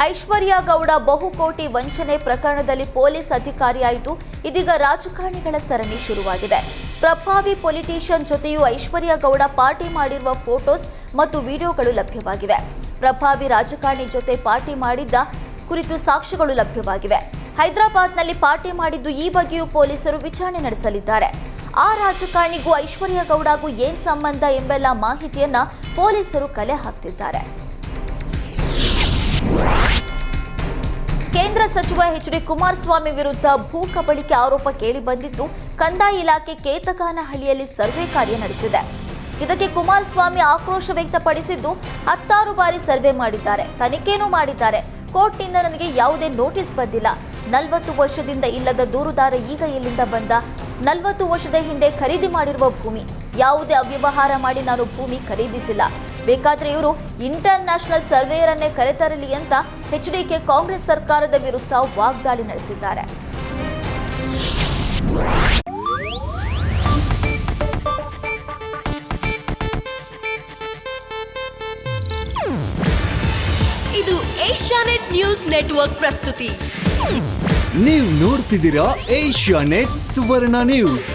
ಐಶ್ವರ್ಯ ಗೌಡ ಬಹುಕೋಟಿ ವಂಚನೆ ಪ್ರಕರಣದಲ್ಲಿ ಪೊಲೀಸ್ ಅಧಿಕಾರಿಯಾಯಿತು. ಇದೀಗ ರಾಜಕಾರಣಿಗಳ ಸರಣಿ ಶುರುವಾಗಿದೆ. ಪ್ರಭಾವಿ ಪೊಲಿಟಿಷಿಯನ್ ಜೊತೆಯೂ ಐಶ್ವರ್ಯ ಗೌಡ ಪಾರ್ಟಿ ಮಾಡಿರುವ ಫೋಟೋಸ್ ಮತ್ತು ವಿಡಿಯೋಗಳು ಲಭ್ಯವಾಗಿವೆ. ಪ್ರಭಾವಿ ರಾಜಕಾರಣಿ ಜೊತೆ ಪಾರ್ಟಿ ಮಾಡಿದ್ದ ಕುರಿತು ಸಾಕ್ಷ್ಯಗಳು ಲಭ್ಯವಾಗಿವೆ. ಹೈದರಾಬಾದ್ನಲ್ಲಿ ಪಾರ್ಟಿ ಮಾಡಿದ್ದು ಈ ಬಗ್ಗೆಯೂ ಪೊಲೀಸರು ವಿಚಾರಣೆ ನಡೆಸಲಿದ್ದಾರೆ. ಆ ರಾಜಕಾರಣಿಗೂ ಐಶ್ವರ್ಯ ಗೌಡಗೂ ಏನ್ ಸಂಬಂಧ ಎಂಬೆಲ್ಲ ಮಾಹಿತಿಯನ್ನ ಪೊಲೀಸರು ಕಲೆ ಹಾಕ್ತಿದ್ದಾರೆ. ಕೇಂದ್ರ ಸಚಿವ ಎಚ್.ಡಿ. ಕುಮಾರಸ್ವಾಮಿ ವಿರುದ್ಧ ಭೂ ಕಬಳಿಕೆ ಆರೋಪ ಕೇಳಿ ಬಂದಿದ್ದು, ಕಂದಾಯ ಇಲಾಖೆ ಕೇತಗಾನಹಳ್ಳಿಯಲ್ಲಿ ಸರ್ವೆ ಕಾರ್ಯ ನಡೆಸಿದೆ. ಇದಕ್ಕೆ ಕುಮಾರಸ್ವಾಮಿ ಆಕ್ರೋಶ ವ್ಯಕ್ತಪಡಿಸಿದ್ದು, 10 ಬಾರಿ ಸರ್ವೆ ಮಾಡಿದ್ದಾರೆ, ತನಿಖೆನೂ ಮಾಡಿದ್ದಾರೆ. ಕೋರ್ಟ್ನಿಂದ ನನಗೆ ಯಾವುದೇ ನೋಟಿಸ್ ಬಂದಿಲ್ಲ. 40 ವರ್ಷದಿಂದ ಇಲ್ಲದ ದೂರುದಾರ ಈಗ ಎಲ್ಲಿಂದ ಬಂದ? 40 ವರ್ಷದ ಹಿಂದೆ ಖರೀದಿ ಮಾಡಿರುವ ಭೂಮಿ, ಯಾವುದೇ ಅವ್ಯವಹಾರ ಮಾಡಿ ನಾನು ಭೂಮಿ ಖರೀದಿಸಿಲ್ಲ. ಬೇಕಾದ್ರೆ ಇವರು ಇಂಟರ್ ನ್ಯಾಷನಲ್ ಸರ್ವೇಯರ್ ಅನ್ನೇ ಕರೆತರಲಿ ಅಂತ ಎಚ್ಡಿಕೆ ಕಾಂಗ್ರೆಸ್ ಸರ್ಕಾರದ ವಿರುದ್ಧ ವಾಗ್ದಾಳಿ ನಡೆಸಿದ್ದಾರೆ. ಇದು ಏಷ್ಯಾನೆಟ್ ನ್ಯೂಸ್ ನೆಟ್ವರ್ಕ್ ಪ್ರಸ್ತುತಿ. ನೀವು ನೋಡ್ತಿದ್ದೀರಾ ಏಷ್ಯಾನೆಟ್ ಸುವರ್ಣ ನ್ಯೂಸ್.